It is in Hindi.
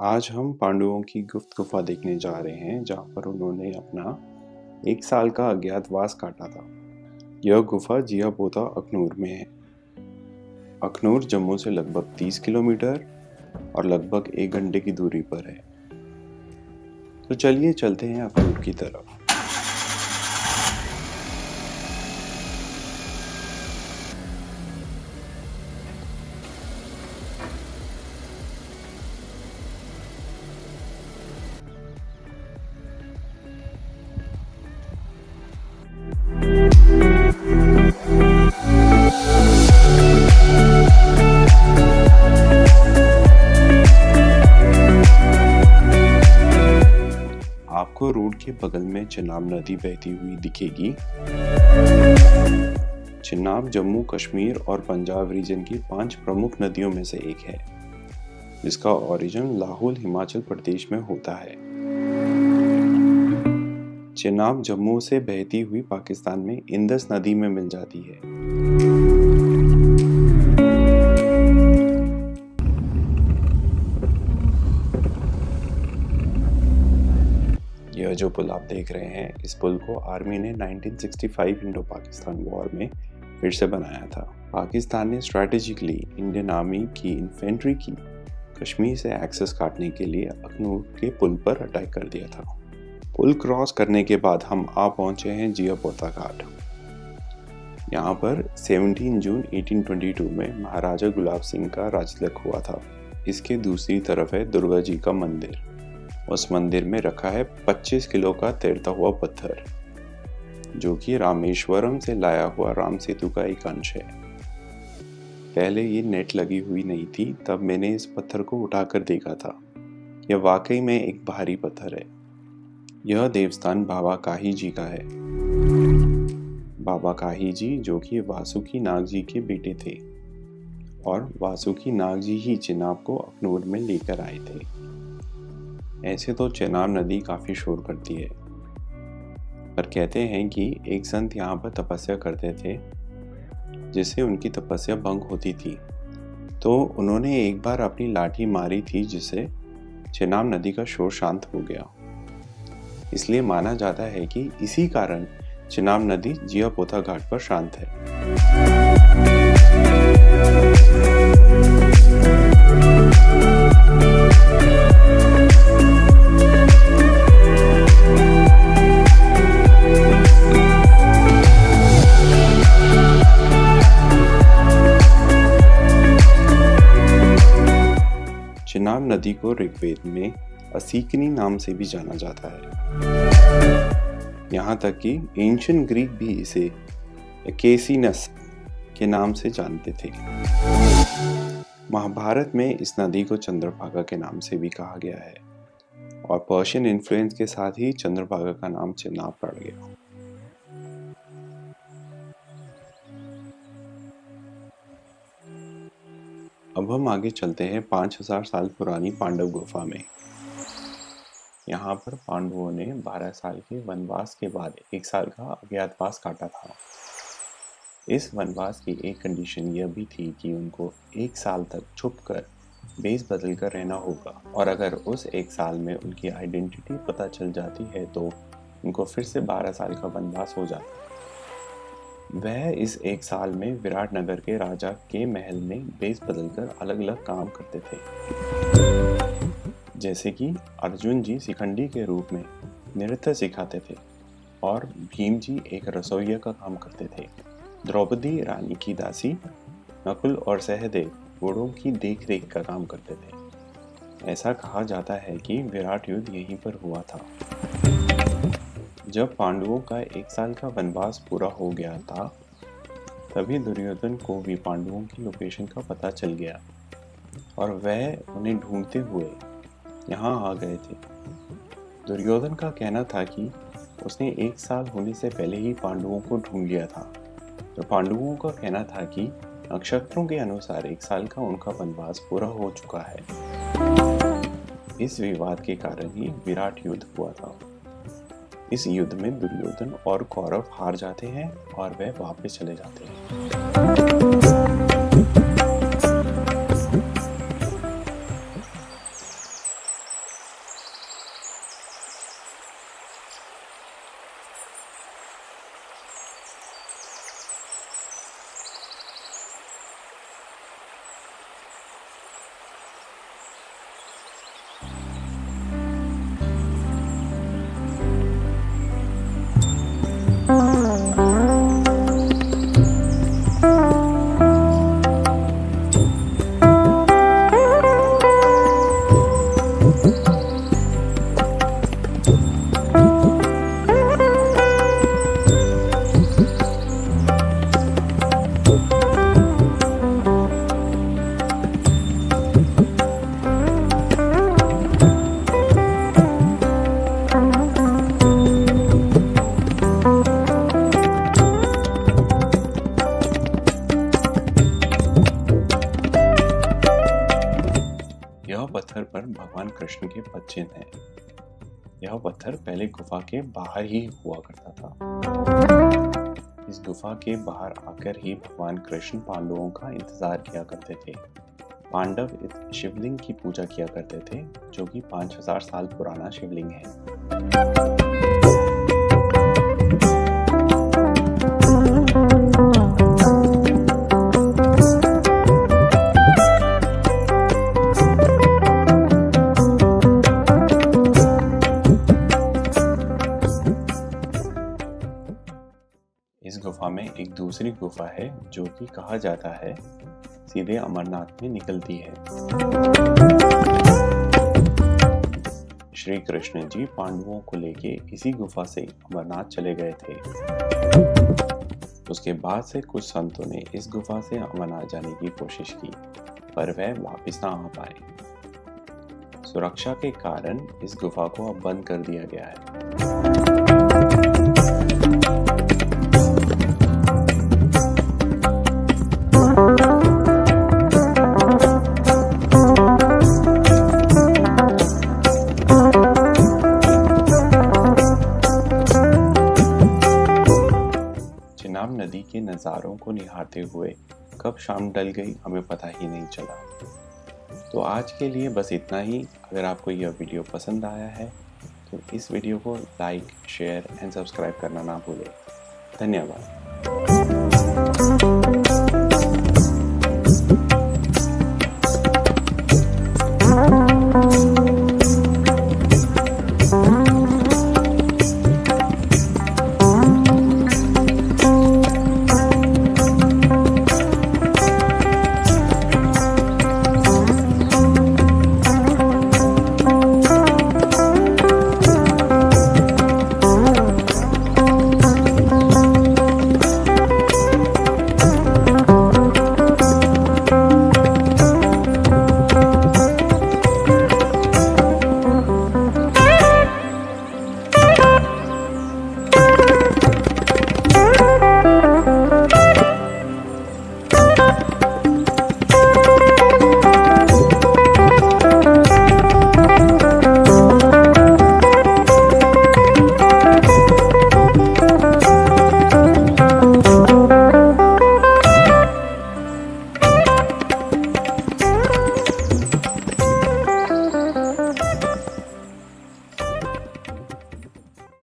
आज हम पांडवों की गुप्त गुफा देखने जा रहे हैं जहाँ पर उन्होंने अपना 1 साल का अज्ञातवास काटा था। यह गुफा जियापोता अखनूर में है। अखनूर जम्मू से लगभग 30 किलोमीटर और लगभग 1 घंटे की दूरी पर है। तो चलिए चलते हैं अखनूर की तरफ। आपको रोड के बगल में चिनाब नदी बहती हुई दिखेगी। चिनाब जम्मू कश्मीर और पंजाब रीजन की 5 प्रमुख नदियों में से एक है, जिसका ओरिजिन लाहौल हिमाचल प्रदेश में होता है। चिनाब जम्मू से बहती हुई पाकिस्तान में इंदस नदी में मिल जाती है। यह जो पुल आप देख रहे हैं, इस पुल को आर्मी ने 1965 इंडो पाकिस्तान वॉर में फिर से बनाया था। पाकिस्तान ने स्ट्रैटेजिकली इंडियन आर्मी की इन्फेंट्री की कश्मीर से एक्सेस काटने के लिए अखनूर के पुल पर अटैक कर दिया था। पुल क्रॉस करने के बाद हम आ पहुंचे हैं जियापोता घाट। यहाँ पर 17 जून 1822 में महाराजा गुलाब सिंह का राजतिलक हुआ था। इसके दूसरी तरफ है दुर्गा जी का मंदिर। उस मंदिर में रखा है 25 किलो का तैरता हुआ पत्थर, जो कि रामेश्वरम से लाया हुआ राम सेतु का एक अंश है। पहले ये नेट लगी हुई नहीं थी, तब मैंने इस पत्थर को उठाकर देखा था। यह वाकई में एक भारी पत्थर है। यह देवस्थान बाबा काही जी का है। बाबा काही जी जो कि वासुकी नाग जी के बेटे थे, और वासुकी नाग जी ही चिनाब को अखनूर में लेकर आए थे। ऐसे तो चिनाब नदी काफी शोर करती है, पर कहते हैं कि एक संत यहाँ पर तपस्या करते थे, जिससे उनकी तपस्या भंग होती थी। तो उन्होंने एक बार अपनी लाठी मारी थी, जिससे चिनाब नदी का शोर शांत हो गया। इसलिए माना जाता है कि इसी कारण चिनाब नदी जियापोता घाट पर शांत है। चिनाब नदी को ऋग्वेद में असीकनी नाम से भी जाना जाता है। यहाँ तक कि एंशिएंट ग्रीक भी इसे एकेसिनस के नाम से जानते थे। महाभारत में इस नदी को चंद्रभागा के नाम से भी कहा गया है, और पर्शियन इन्फ्लुएंस के साथ ही चंद्रभागा का नाम चिनाब पड़ गया। अब हम आगे चलते हैं 5000 साल पुरानी पांडव गुफा में। यहाँ पर पांडवों ने 12 साल के वनवास के बाद 1 साल का अज्ञातवास काटा था। इस वनवास की एक कंडीशन यह भी थी कि उनको 1 साल तक छुपकर भेष बदल कर रहना होगा, और अगर उस 1 साल में उनकी आइडेंटिटी पता चल जाती है तो उनको फिर से 12 साल का वनवास हो जाता है। वह इस 1 साल में विराटनगर के राजा के महल में भेष बदलकर अलग अलग काम करते थे, जैसे कि अर्जुन जी शिखंडी के रूप में नृत्य सिखाते थे, और भीम जी एक रसोइया का काम करते थे। द्रौपदी रानी की दासी, नकुल और सहदेव घोड़ों की देखरेख का काम करते थे। ऐसा कहा जाता है कि विराट युद्ध यहीं पर हुआ था। जब पांडवों का 1 साल का वनवास पूरा हो गया था, तभी दुर्योधन को भी पांडवों की लोकेशन का पता चल गया, और वह उन्हें ढूंढते हुए यहाँ आ गए थे। दुर्योधन का कहना था कि उसने 1 साल होने से पहले ही पांडवों को ढूंढ लिया था, तो पांडवों का कहना था कि नक्षत्रों के अनुसार 1 साल का उनका वनवास पूरा हो चुका है। इस विवाद के कारण ही विराट युद्ध हुआ था। इस युद्ध में दुर्योधन और कौरव हार जाते हैं और वह वापस चले जाते हैं। भगवान कृष्ण के पद चिन्ह हैं। यह पत्थर पहले गुफा के बाहर ही हुआ करता था। इस गुफा के बाहर आकर ही भगवान कृष्ण पांडवों का इंतजार किया करते थे। पांडव इस शिवलिंग की पूजा किया करते थे, जो कि 5000 साल पुराना शिवलिंग है। इस गुफा में एक दूसरी गुफा है जो कि कहा जाता है सीधे अमरनाथ में निकलती है। श्री कृष्ण जी पांडवों को लेके इसी गुफा से अमरनाथ चले गए थे। उसके बाद से कुछ संतों ने इस गुफा से अमरनाथ जाने की कोशिश की, पर वह वापस ना आ पाए। सुरक्षा के कारण इस गुफा को अब बंद कर दिया गया है। चिनाब नदी के नज़ारों को निहारते हुए कब शाम ढल गई हमें पता ही नहीं चला। तो आज के लिए बस इतना ही। अगर आपको यह वीडियो पसंद आया है तो इस वीडियो को लाइक, शेयर एंड सब्सक्राइब करना ना भूलें। धन्यवाद।